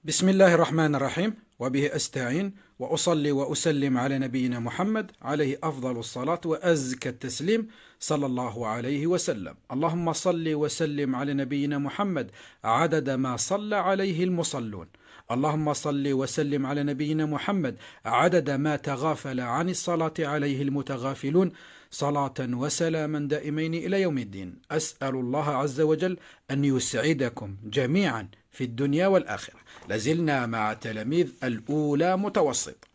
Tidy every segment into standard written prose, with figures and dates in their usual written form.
بسم الله الرحمن الرحيم وبه أستعين وأصلي وأسلم على نبينا محمد عليه أفضل الصلاة وأزكى التسليم صلى الله عليه وسلم. اللهم صل وسلم على نبينا محمد عدد ما صلى عليه المصلون. اللهم صل وسلم على نبينا محمد عدد ما تغافل عن الصلاة عليه المتغافلون، صلاة وسلاما دائمين إلى يوم الدين. أسأل الله عز وجل أن يسعدكم جميعا في الدنيا والآخرة. لازلنا مع تلاميذ الأولى متوسط.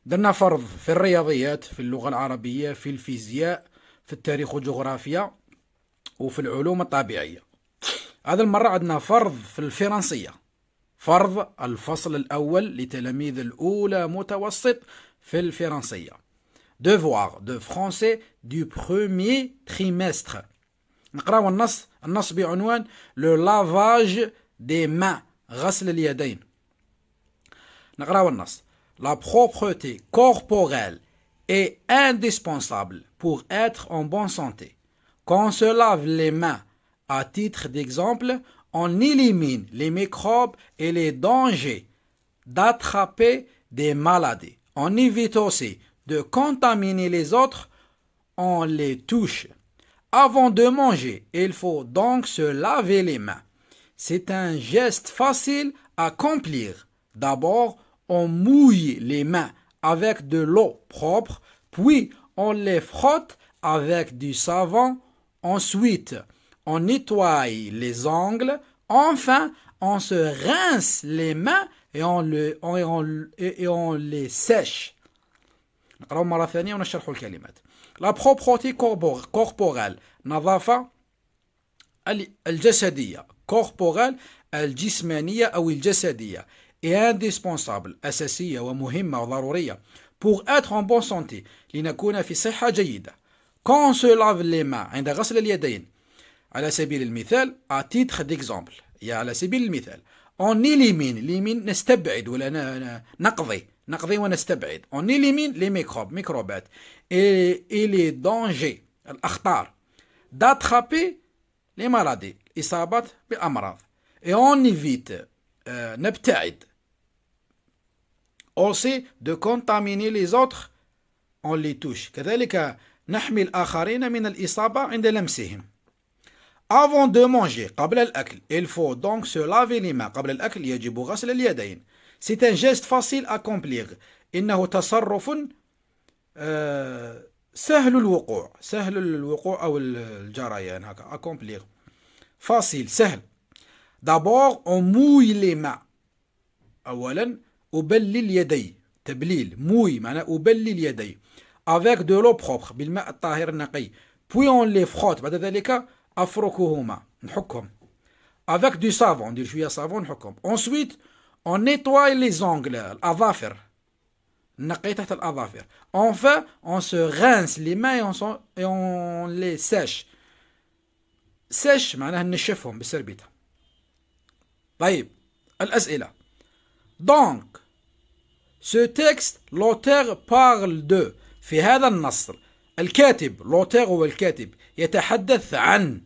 درنا فرض في الرياضيات، في اللغة العربية، في الفيزياء، في التاريخ والجغرافيا، وفي العلوم الطبيعية. هذا المرة عندنا فرض في الفرنسية، فرض الفصل الأول لتلاميذ الأولى متوسط في الفرنسية. Devoir de français du premier trimestre. نقرأ النص بعنوان Le lavage des mains، غسل اليدين. نقرأ النص. La propreté corporelle est indispensable pour être en bonne santé. Quand on se lave les mains, à titre d'exemple, on élimine les microbes et les dangers d'attraper des maladies. On évite aussi de contaminer les autres, on les touche. Avant de manger, il faut donc se laver les mains. C'est un geste facile à accomplir. D'abord, on mouille les mains avec de l'eau propre, puis on les frotte avec du savon. Ensuite, on nettoie les ongles. Enfin, on se rince les mains et on les sèche. نقرأ مرة ثانية ونشرح الكلمات. La propreté corporelle، نظافة الجسدية، corporelle الجسمانية أو الجسدية، est indispensable أساسية ومهمة وضرورية pour être en bonne santé، لنكون في صحة جيدة. Quand on se lave les mains، عند غسل اليدين، على سبيل المثال à titre d'exemple، يعني على سبيل المثال، on élimine نستبعد ولا نقضي ونستبعد. On élimine les microbes، ميكروبات، et les dangers، الأخطار، d'attraper les maladies، الإصابات بالأمراض، et on évite، نبتعد، aussi de contaminer les autres، on les touche، كذلك نحمي الآخرين من الإصابة عند لمسهم. Avant de manger، قبل الأكل، il faut donc se laver les mains، قبل الأكل يجب غسل اليدين. C'est un geste facile à accomplir، إنه تصرف سهل الوقوع أو الجريان، هكا accomplir، facile سهل. D'abord on mouille les mains، أولا أبلل يدي، تبليل، mouille معناه أبلل يدي، avec de l'eau propre، بالماء الطاهر النقي. Puis on les frotte، بعد ذلك أفركهما، نحكهم، avec du savon، ندير شوية صابون نحكهم. Ensuite on nettoie les ongles، الأظافر، نقي تحت الأظافر. Enfin on se rince les mains et on les sèche. sèche معناها نشفهم بالسربيتة. طيب الأسئلة. Donc ce texte l'auteur parle de، في هذا النص الكاتب، l'auteur هو الكاتب، يتحدث عن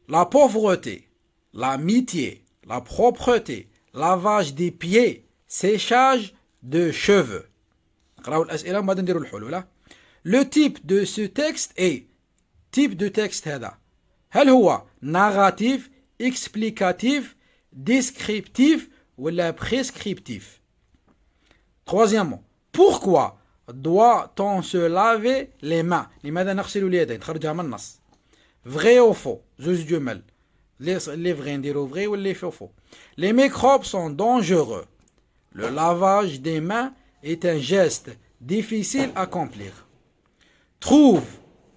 la pauvreté، l'amitié، la propreté، lavage des pieds، séchage de cheveux. نقراو الأسئلة وبعد نديرو الحلول. Le type de ce texte est، type de texte هذا، هل هو narratif، explicatif، descriptif ولا prescriptif. Troisièmement، pourquoi doit-on se laver les mains؟ لماذا نغسل اليدين؟ نخرجها من النص. Vrai ou faux؟ زوج جمل، les vrais نديرو vrai ou les faux. Les microbes sont dangereux. Le lavage des mains est un geste difficile à accomplir. Trouve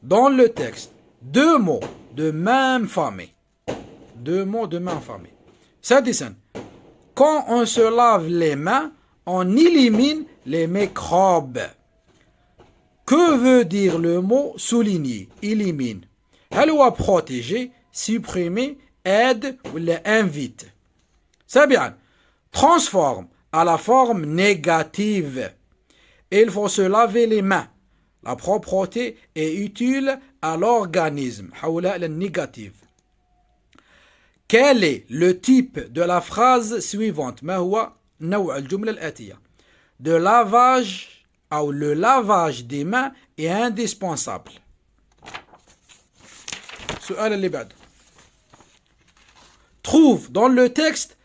dans le texte deux mots de même famille. سادسا، quand on se lave les mains, on élimine les microbes. Que veut dire le mot souligner؟ élimine. هل هو protéger، supprimer، aide ولا invite؟ سابعا، transforme à la forme négative. Il faut se laver les mains. La propreté est utile à l'organisme. حولها إلى النيجاتيف. Quel est le type de la phrase suivante? ما هو نوع الجملة الآتية؟ De lavage ou le lavage des mains est indispensable. السؤال اللي بعده. Trouve dans le texte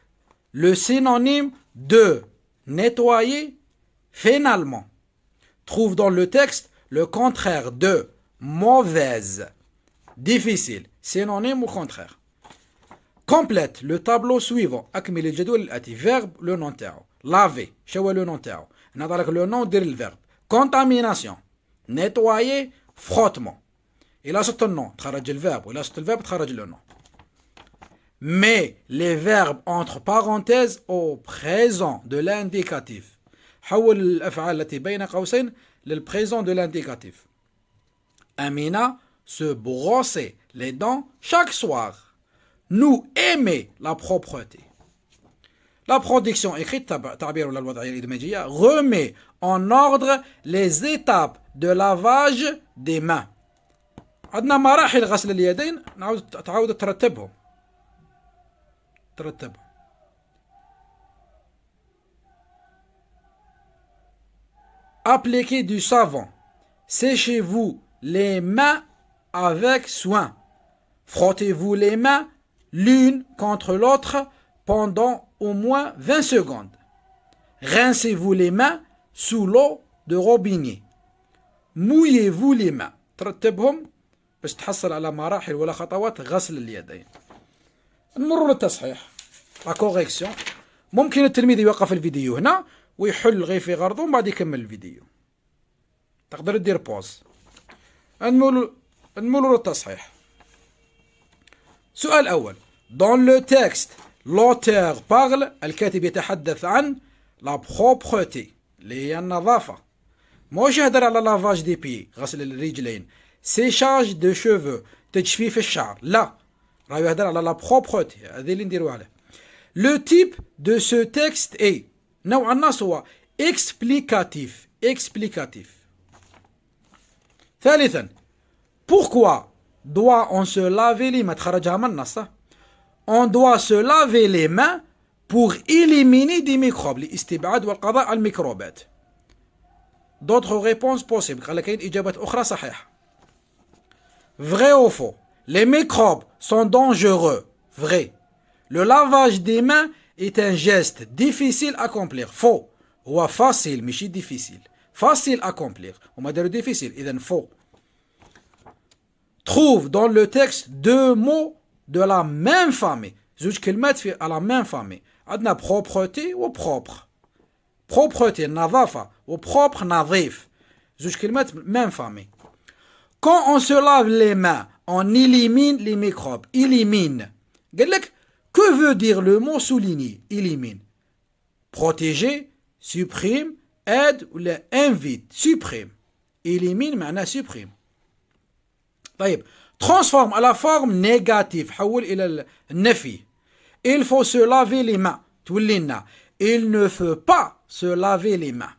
le synonyme de nettoyer finalement. Trouve dans le texte le contraire de mauvaise, difficile, synonyme ou contraire. Complète le tableau suivant. أكمل الجدول الآتي. Verbe le nom تاعو. Laver. شو هو le nom تاعو؟ نعطي لك le nom دير الverbe. Contamination. Nettoyer. Frottement. إلا صدت النون تخرج الverbe وإلا صدت الverbe تخرج le nom. Mais les verbes entre parenthèses au présent de l'indicatif. حول الأفعال التي بين قوسين للprésent de l'indicatif. Amina se brosser les dents chaque soir. Nous aimer la propreté. La production écrite تعبير ولا الوضعية الإدماجية remet en ordre les étapes de lavage des mains. عندنا مراحل غسل اليدين تعاود ترتبهم. Appliquez du savon. Séchez-vous les mains avec soin. Frottez-vous les mains l'une contre l'autre pendant au moins 20 secondes. Rincez-vous les mains sous l'eau de robinet. Mouillez-vous les mains. ترتبهم باش تحصل على مراحل ولا خطوات غسل اليدين. نمر للتصحيح. لا كوريكسيون. ممكن التلميذ يوقف الفيديو هنا ويحل غير في غرضه ومن بعد يكمل الفيديو. تقدر تدير بوز. نمر للتصحيح. سؤال أول. Dans le texte, l'auteur parle, الكاتب يتحدث عن la propreté اللي هي النظافة. موش يهدر على لافاج دي بي غسل الرجلين. séchage de cheveux تجفيف الشعر. لا. راه يهدر على la propreté. هذه اللي نديرو عليه. Le type de ce texte est نوع النص هو explicatif. ثالثا. Pourquoi doit-on se laver les mains? تخرجها من النص. On doit se laver les mains pour éliminer des microbes. لاستبعاد والقضاء على الميكروبات. D'autres réponses possibles. قال كاين إجابات أخرى صحيحة. Vrai ou faux? Les microbes sont dangereux. Vrai. Le lavage des mains est un geste difficile à accomplir. Faux. هو facile ماشي difficile. Facile à accomplir. وما داروا difficile. إذن faux. Trouve dans le texte deux mots de la même famille. زوج كلمات في à la même famille. عندنا propreté و propre. Propreté نظافة و propre نظيف. زوج كلمات même famille. Quand on se lave les mains, on élimine les microbes. Élimine. قال لك que veut dire le mot souligner? Élimine. Protéger, supprime, aide ou invite. Supprime. Élimine معناه supprime. طيب. Transforme à la forme négative. حول إلى النفي. Il faut se laver les mains. تولي لنا. Il ne faut pas se laver les mains.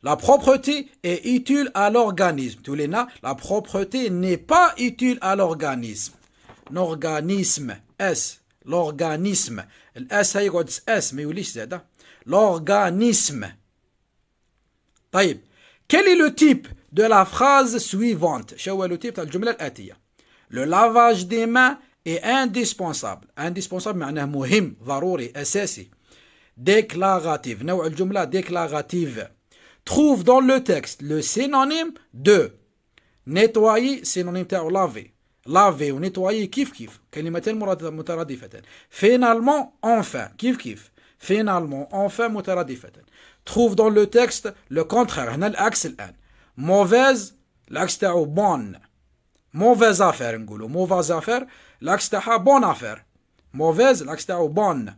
La propreté est utile à l'organisme. تولي لنا. La propreté n'est pas utile à l'organisme. L'organisme. S. L'organisme. الأس هيقعد اس ما يوليش زاده. L'organisme. طيب. Quel est le type de la phrase suivante? شو هو le type تاع الجملة الآتية. Le lavage des mains est indispensable. Indispensable معناه مهم ضروري أساسي. Déclarative. نوع الجملة déclarative. Trouve dans le texte le synonyme de nettoyer. synonyme تاعو laver. laver و nettoyer كيف كلمتين مترادفتان. Finalement enfin كيف finalement enfin مترادفتان. Trouve dans le texte le contraire. هنا العكس الآن. mauvaise العكس تاعو bonne. mauvaise affaire نقولوا. mauvaise affaire العكس تاعها bonne affaire. mauvaise العكس تاعو bonne.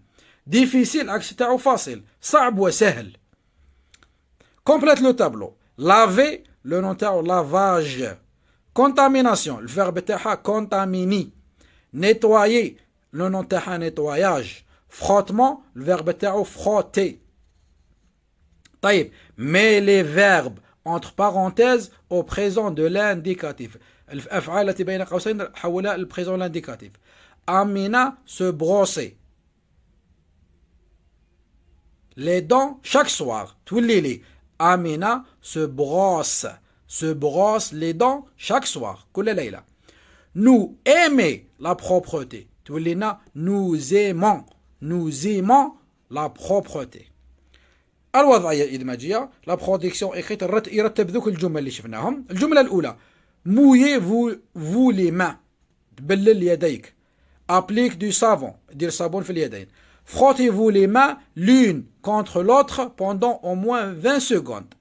difficile العكس تاعو فاصل صعب وسهل. Complète le tableau. Laver le nom تاعو lavage. Contamination le verbe تاعها contaminer. Nettoyer le nom تاعها nettoyage. Frottement le verbe تاعو frotter. طيب. Mais les verbes entre parenthèses au présent de l'indicatif. الأفعال التي بين قوسين حولها البريزون l'indicatif. Amina se brosser les dents chaque soir. تولي Amina se brosse les dents chaque soir. كل ليلة. Nous aimons la propreté. تولينا nous aimons la propreté. الوضعية الإدماجية لا برودكسيون إيكريت يرتب ذوك الجمل اللي شفناهم. الجملة الأولى mouillez vous les mains. تبلل يديك. applique du savon. دير صابون في اليدين. frottez-vous les mains l'une contre l'autre pendant au moins 20 secondes.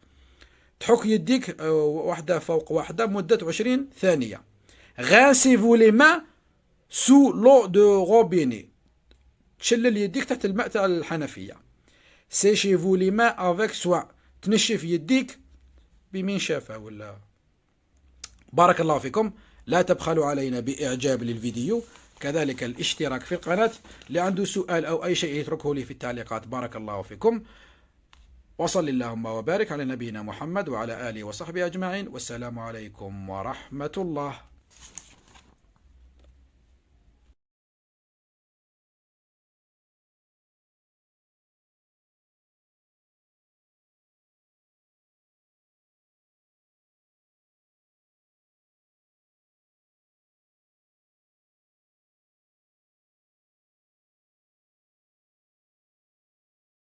تحك يديك واحدة فوق واحدة مدة 20 ثانية. rincez-vous les mains sous l'eau de robinet. تشلل يديك تحت الماء تاع الحنفية. séchez-vous les mains avec soin. تنشف يديك بمنشفة ولا. بارك الله فيكم. لا تبخلوا علينا بإعجاب للفيديو، كذلك الاشتراك في القناة. اللي عنده سؤال أو أي شيء يتركه لي في التعليقات. بارك الله فيكم، وصل اللهم وبارك على نبينا محمد وعلى آله وصحبه أجمعين، والسلام عليكم ورحمة الله.